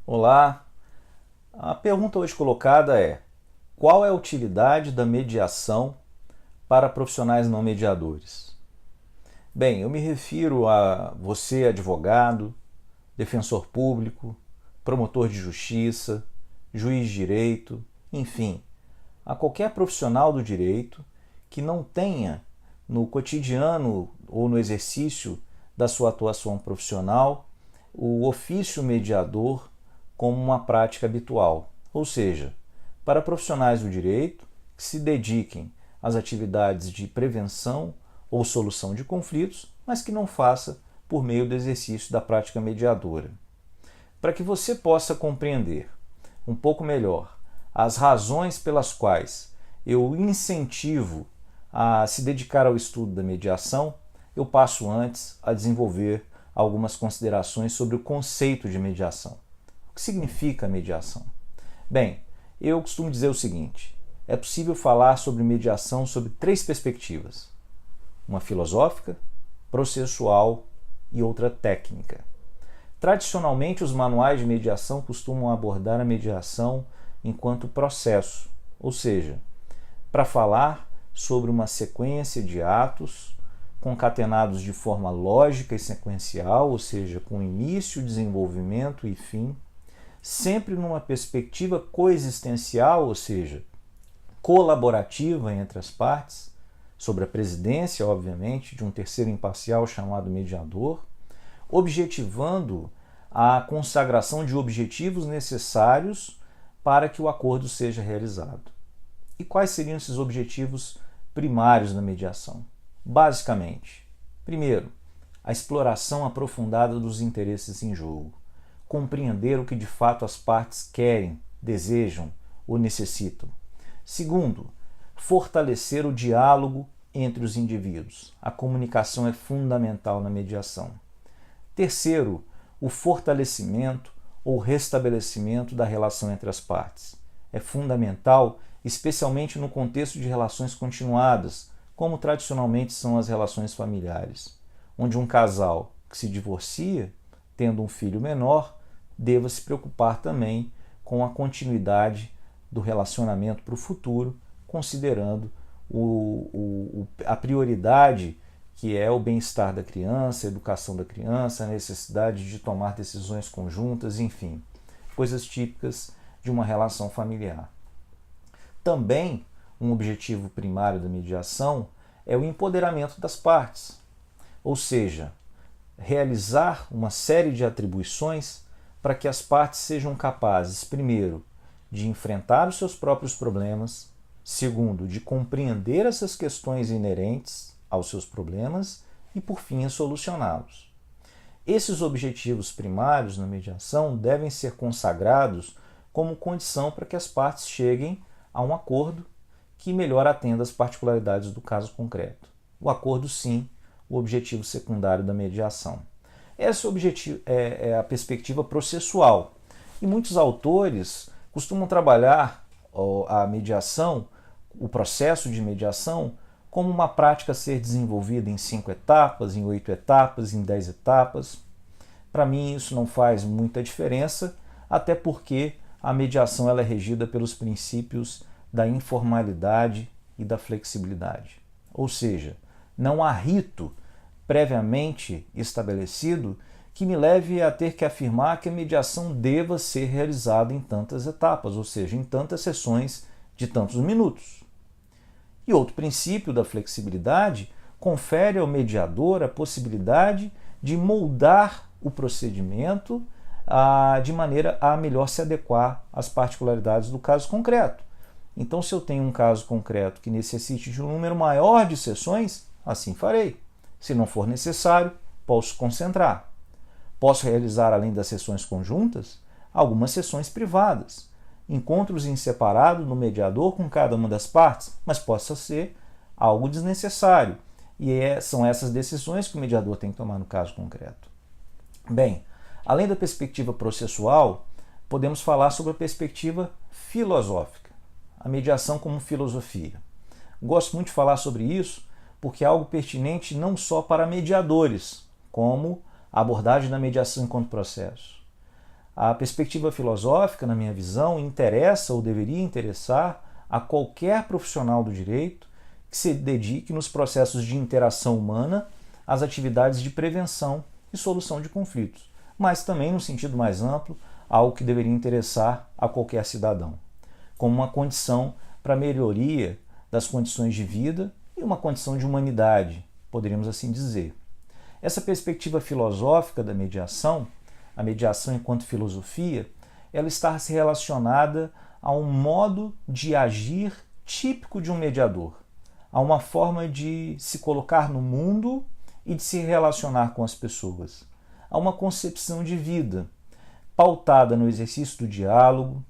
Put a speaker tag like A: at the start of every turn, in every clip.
A: Olá, a pergunta hoje colocada é: qual é a utilidade da mediação para profissionais não mediadores? Bem, eu me refiro a você, advogado, defensor público, promotor de justiça, juiz de direito, enfim, a qualquer profissional do direito que não tenha no cotidiano ou no exercício da sua atuação profissional o ofício mediador como uma prática habitual, ou seja, para profissionais do direito que se dediquem às atividades de prevenção ou solução de conflitos, mas que não faça por meio do exercício da prática mediadora. Para que você possa compreender um pouco melhor as razões pelas quais eu incentivo a se dedicar ao estudo da mediação, eu passo antes a desenvolver algumas considerações sobre o conceito de mediação. O que significa mediação? Bem, eu costumo dizer o seguinte: é possível falar sobre mediação sob três perspectivas: uma filosófica, processual e outra técnica. Tradicionalmente, os manuais de mediação costumam abordar a mediação enquanto processo, ou seja, para falar sobre uma sequência de atos concatenados de forma lógica e sequencial, ou seja, com início, desenvolvimento e fim, sempre numa perspectiva coexistencial, ou seja, colaborativa entre as partes, sobre a presidência, obviamente, de um terceiro imparcial chamado mediador, objetivando a consagração de objetivos necessários para que o acordo seja realizado. E quais seriam esses objetivos primários da mediação? Basicamente, primeiro, a exploração aprofundada dos interesses em jogo, compreender o que de fato as partes querem, desejam ou necessitam. Segundo, fortalecer o diálogo entre os indivíduos. A comunicação é fundamental na mediação. Terceiro, o fortalecimento ou restabelecimento da relação entre as partes. É fundamental, especialmente no contexto de relações continuadas, como tradicionalmente são as relações familiares, onde um casal que se divorcia, tendo um filho menor, deva se preocupar também com a continuidade do relacionamento para o futuro, considerando a prioridade que é o bem-estar da criança, a educação da criança, a necessidade de tomar decisões conjuntas, enfim, coisas típicas de uma relação familiar. Também um objetivo primário da mediação é o empoderamento das partes, ou seja, realizar uma série de atribuições para que as partes sejam capazes, primeiro, de enfrentar os seus próprios problemas, segundo, de compreender essas questões inerentes aos seus problemas e, por fim, a solucioná-los. Esses objetivos primários na mediação devem ser consagrados como condição para que as partes cheguem a um acordo que melhor atenda às particularidades do caso concreto. O acordo, sim, o objetivo secundário da mediação. Esse é a perspectiva processual. E muitos autores costumam trabalhar a mediação, o processo de mediação, como uma prática a ser desenvolvida em 5 etapas, em 8 etapas, em 10 etapas. Para mim isso não faz muita diferença, até porque a mediação ela é regida pelos princípios da informalidade e da flexibilidade. Ou seja, não há rito previamente estabelecido que me leve a ter que afirmar que a mediação deva ser realizada em tantas etapas, ou seja, em tantas sessões de tantos minutos. E outro princípio da flexibilidade confere ao mediador a possibilidade de moldar o procedimento de maneira a melhor se adequar às particularidades do caso concreto. Então, se eu tenho um caso concreto que necessite de um número maior de sessões, assim farei. Se não for necessário, posso concentrar. Posso realizar, além das sessões conjuntas, algumas sessões privadas, encontros em separado no mediador com cada uma das partes, mas possa ser algo desnecessário. E são essas decisões que o mediador tem que tomar no caso concreto. Bem, além da perspectiva processual, podemos falar sobre a perspectiva filosófica, a mediação como filosofia. Gosto muito de falar sobre isso porque é algo pertinente não só para mediadores, como a abordagem da mediação enquanto processo. A perspectiva filosófica, na minha visão, interessa ou deveria interessar a qualquer profissional do direito que se dedique nos processos de interação humana às atividades de prevenção e solução de conflitos, mas também, no sentido mais amplo, algo que deveria interessar a qualquer cidadão, como uma condição para a melhoria das condições de vida e uma condição de humanidade, poderíamos assim dizer. Essa perspectiva filosófica da mediação, a mediação enquanto filosofia, ela está se relacionada a um modo de agir típico de um mediador, a uma forma de se colocar no mundo e de se relacionar com as pessoas, a uma concepção de vida pautada no exercício do diálogo,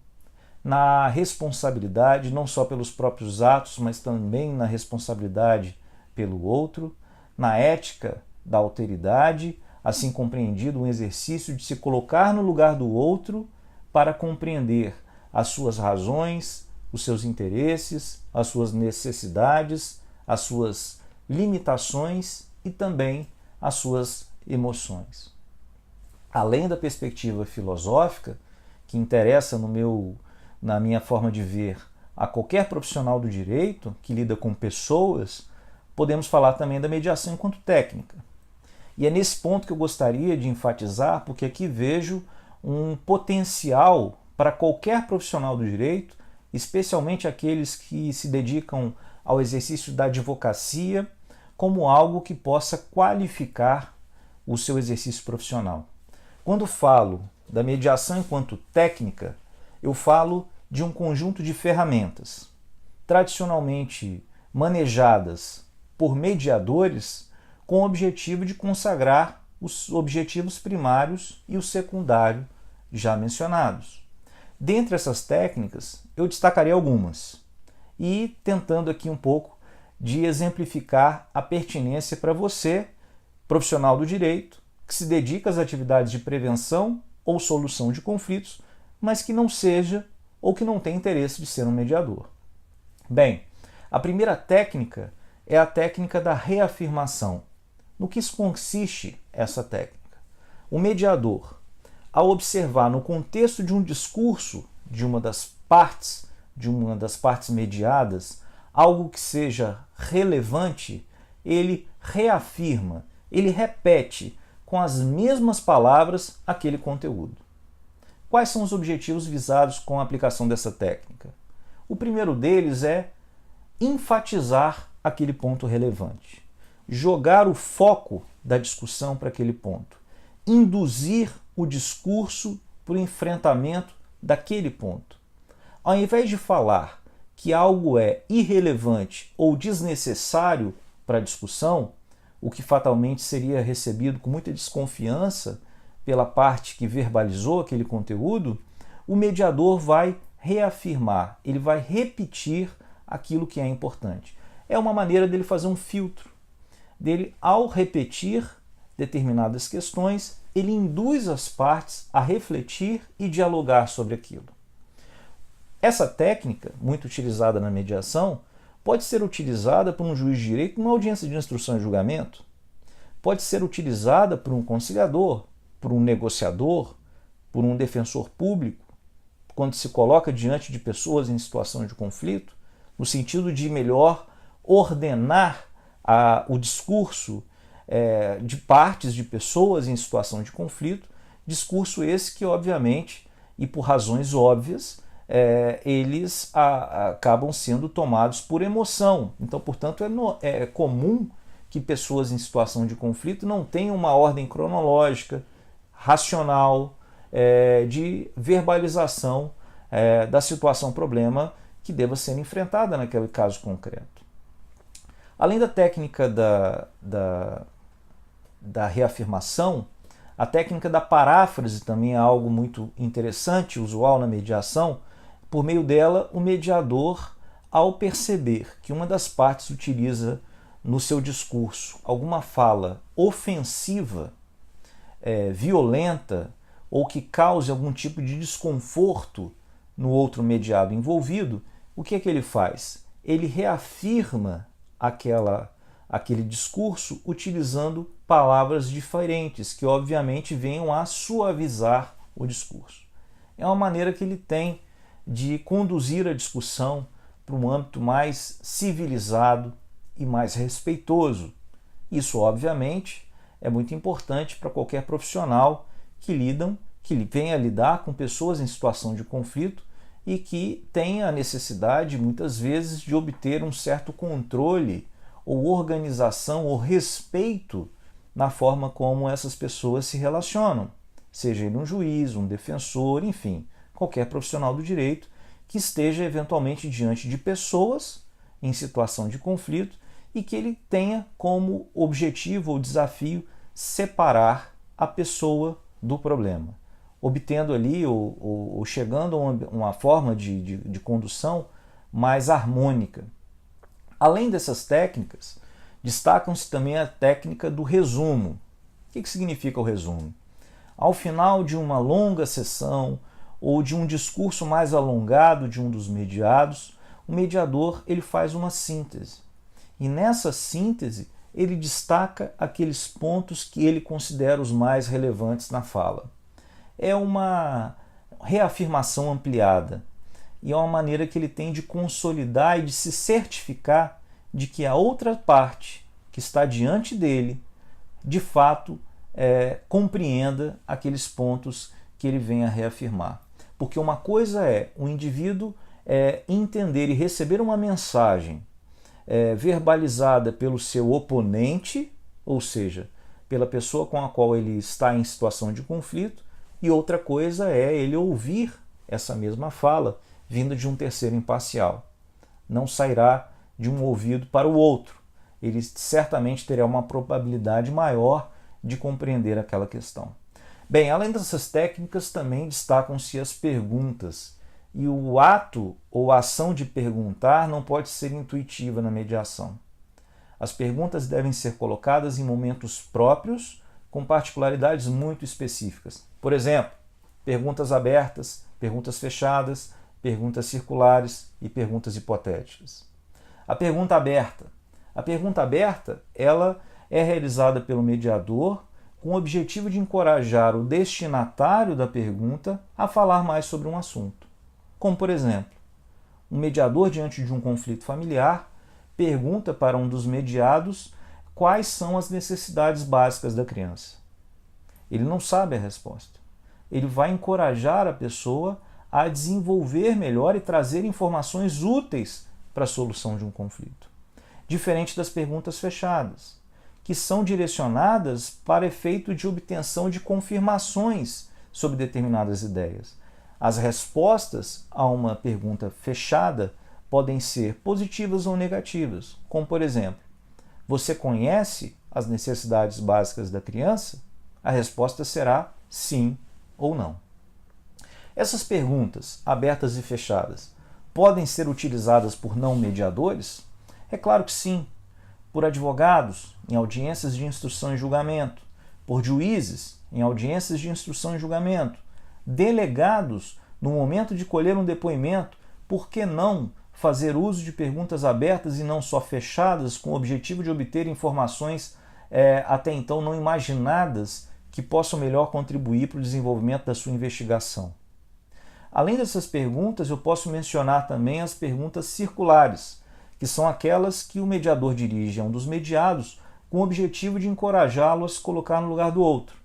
A: na responsabilidade não só pelos próprios atos, mas também na responsabilidade pelo outro, na ética da alteridade, assim compreendido um exercício de se colocar no lugar do outro para compreender as suas razões, os seus interesses, as suas necessidades, as suas limitações e também as suas emoções. Além da perspectiva filosófica, que interessa na minha forma de ver a qualquer profissional do direito que lida com pessoas, podemos falar também da mediação enquanto técnica. E é nesse ponto que eu gostaria de enfatizar, porque aqui vejo um potencial para qualquer profissional do direito, especialmente aqueles que se dedicam ao exercício da advocacia, como algo que possa qualificar o seu exercício profissional. Quando falo da mediação enquanto técnica, eu falo de um conjunto de ferramentas, tradicionalmente manejadas por mediadores, com o objetivo de consagrar os objetivos primários e o secundário já mencionados. Dentre essas técnicas, eu destacarei algumas, e tentando aqui um pouco de exemplificar a pertinência para você, profissional do direito, que se dedica às atividades de prevenção ou solução de conflitos, mas que não seja ou que não tem interesse de ser um mediador. Bem, a primeira técnica é a técnica da reafirmação. No que consiste essa técnica? O mediador, ao observar no contexto de um discurso de uma das partes mediadas, algo que seja relevante, ele reafirma, ele repete com as mesmas palavras aquele conteúdo. Quais são os objetivos visados com a aplicação dessa técnica? O primeiro deles é enfatizar aquele ponto relevante, jogar o foco da discussão para aquele ponto, induzir o discurso para o enfrentamento daquele ponto. Ao invés de falar que algo é irrelevante ou desnecessário para a discussão, o que fatalmente seria recebido com muita desconfiança pela parte que verbalizou aquele conteúdo, o mediador vai reafirmar, ele vai repetir aquilo que é importante. É uma maneira dele fazer um filtro, dele, ao repetir determinadas questões, ele induz as partes a refletir e dialogar sobre aquilo. Essa técnica, muito utilizada na mediação, pode ser utilizada por um juiz de direito numa audiência de instrução e julgamento, pode ser utilizada por um conciliador, por um negociador, por um defensor público, quando se coloca diante de pessoas em situação de conflito, no sentido de melhor ordenar o discurso de partes de pessoas em situação de conflito, discurso esse que, obviamente, e por razões óbvias, eles acabam sendo tomados por emoção. Então, portanto, é comum que pessoas em situação de conflito não tenham uma ordem cronológica, racional, de verbalização da situação problema que deva ser enfrentada naquele caso concreto. Além da técnica da reafirmação, a técnica da paráfrase também é algo muito interessante, usual na mediação. Por meio dela, o mediador, ao perceber que uma das partes utiliza no seu discurso alguma fala ofensiva, violenta, ou que cause algum tipo de desconforto no outro mediado envolvido, o que é que ele faz? Ele reafirma aquele discurso utilizando palavras diferentes, que obviamente venham a suavizar o discurso. É uma maneira que ele tem de conduzir a discussão para um âmbito mais civilizado e mais respeitoso. Isso, obviamente, é muito importante para qualquer profissional que venha lidar com pessoas em situação de conflito e que tenha a necessidade, muitas vezes, de obter um certo controle ou organização ou respeito na forma como essas pessoas se relacionam, seja ele um juiz, um defensor, enfim, qualquer profissional do direito que esteja eventualmente diante de pessoas em situação de conflito e que ele tenha como objetivo ou desafio separar a pessoa do problema, obtendo ali ou chegando a uma forma de condução mais harmônica. Além dessas técnicas, destacam-se também a técnica do resumo. O que significa o resumo? Ao final de uma longa sessão ou de um discurso mais alongado de um dos mediados, o mediador ele faz uma síntese. E nessa síntese, ele destaca aqueles pontos que ele considera os mais relevantes na fala. É uma reafirmação ampliada e é uma maneira que ele tem de consolidar e de se certificar de que a outra parte que está diante dele, de fato, compreenda aqueles pontos que ele vem a reafirmar. Porque uma coisa é o indivíduo entender e receber uma mensagem verbalizada pelo seu oponente, ou seja, pela pessoa com a qual ele está em situação de conflito, e outra coisa é ele ouvir essa mesma fala vinda de um terceiro imparcial. Não sairá de um ouvido para o outro. Ele certamente terá uma probabilidade maior de compreender aquela questão. Bem, além dessas técnicas, também destacam-se as perguntas. E o ato ou a ação de perguntar não pode ser intuitiva na mediação. As perguntas devem ser colocadas em momentos próprios, com particularidades muito específicas. Por exemplo, perguntas abertas, perguntas fechadas, perguntas circulares e perguntas hipotéticas. A pergunta aberta. A pergunta aberta, ela é realizada pelo mediador com o objetivo de encorajar o destinatário da pergunta a falar mais sobre um assunto. Como, por exemplo, um mediador diante de um conflito familiar pergunta para um dos mediados quais são as necessidades básicas da criança. Ele não sabe a resposta. Ele vai encorajar a pessoa a desenvolver melhor e trazer informações úteis para a solução de um conflito. Diferente das perguntas fechadas, que são direcionadas para efeito de obtenção de confirmações sobre determinadas ideias. As respostas a uma pergunta fechada podem ser positivas ou negativas, como por exemplo, você conhece as necessidades básicas da criança? A resposta será sim ou não. Essas perguntas, abertas e fechadas, podem ser utilizadas por não mediadores? É claro que sim. Por advogados, em audiências de instrução e julgamento, por juízes, em audiências de instrução e julgamento, delegados, no momento de colher um depoimento, por que não fazer uso de perguntas abertas e não só fechadas, com o objetivo de obter informações até então não imaginadas que possam melhor contribuir para o desenvolvimento da sua investigação? Além dessas perguntas, eu posso mencionar também as perguntas circulares, que são aquelas que o mediador dirige a um dos mediados com o objetivo de encorajá-lo a se colocar no lugar do outro.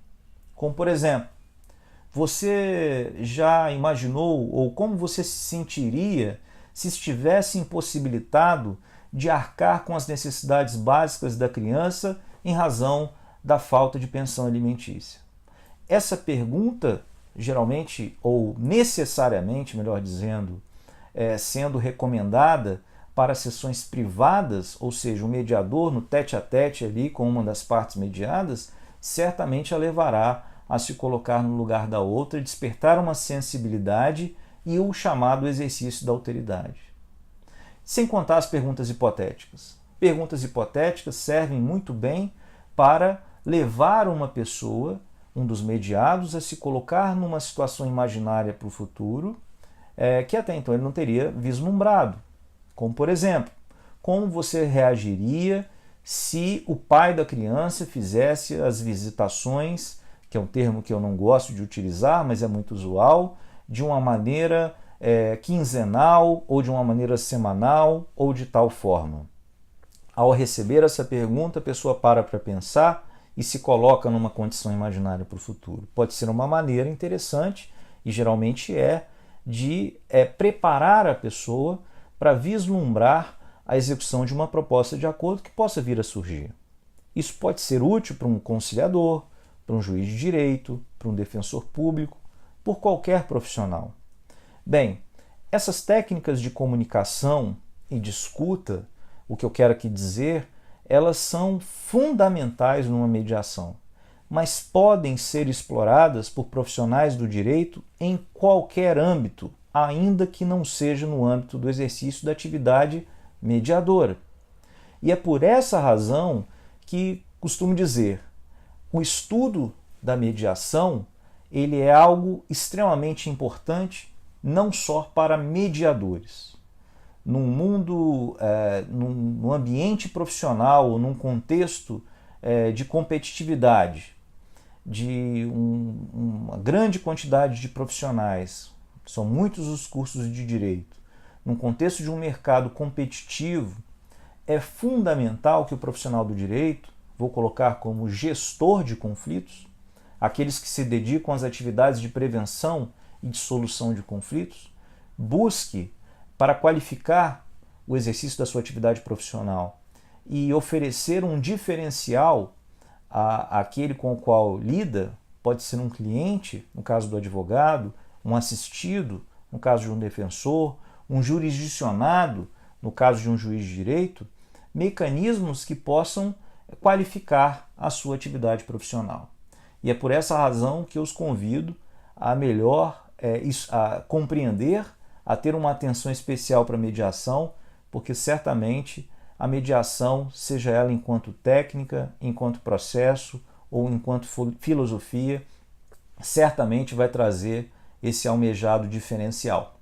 A: Como, por exemplo, você já imaginou ou como você se sentiria se estivesse impossibilitado de arcar com as necessidades básicas da criança em razão da falta de pensão alimentícia? Essa pergunta, geralmente ou necessariamente, melhor dizendo, sendo recomendada para sessões privadas, ou seja, o mediador no tete-a-tete ali com uma das partes mediadas, certamente a levará a se colocar no lugar da outra, despertar uma sensibilidade e o chamado exercício da alteridade. Sem contar as perguntas hipotéticas. Perguntas hipotéticas servem muito bem para levar uma pessoa, um dos mediados, a se colocar numa situação imaginária para o futuro, que até então ele não teria vislumbrado. Como, por exemplo, como você reagiria se o pai da criança fizesse as visitações que é um termo que eu não gosto de utilizar, mas é muito usual, de uma maneira quinzenal, ou de uma maneira semanal, ou de tal forma. Ao receber essa pergunta, a pessoa para pensar e se coloca numa condição imaginária para o futuro. Pode ser uma maneira interessante, e geralmente de preparar a pessoa para vislumbrar a execução de uma proposta de acordo que possa vir a surgir. Isso pode ser útil para um conciliador, para um juiz de direito, para um defensor público, por qualquer profissional. Bem, essas técnicas de comunicação e de escuta, o que eu quero aqui dizer, elas são fundamentais numa mediação, mas podem ser exploradas por profissionais do direito em qualquer âmbito, ainda que não seja no âmbito do exercício da atividade mediadora. E é por essa razão que costumo dizer, o estudo da mediação ele é algo extremamente importante, não só para mediadores. Num mundo, num ambiente profissional, num contexto de competitividade, de uma grande quantidade de profissionais, são muitos os cursos de direito, num contexto de um mercado competitivo, é fundamental que o profissional do direito, vou colocar como gestor de conflitos, aqueles que se dedicam às atividades de prevenção e de solução de conflitos, busque para qualificar o exercício da sua atividade profissional e oferecer um diferencial àquele com o qual lida, pode ser um cliente, no caso do advogado, um assistido, no caso de um defensor, um jurisdicionado, no caso de um juiz de direito, mecanismos que possam qualificar a sua atividade profissional. E é por essa razão que eu os convido a a compreender, a ter uma atenção especial para a mediação, porque certamente a mediação, seja ela enquanto técnica, enquanto processo ou enquanto filosofia, certamente vai trazer esse almejado diferencial.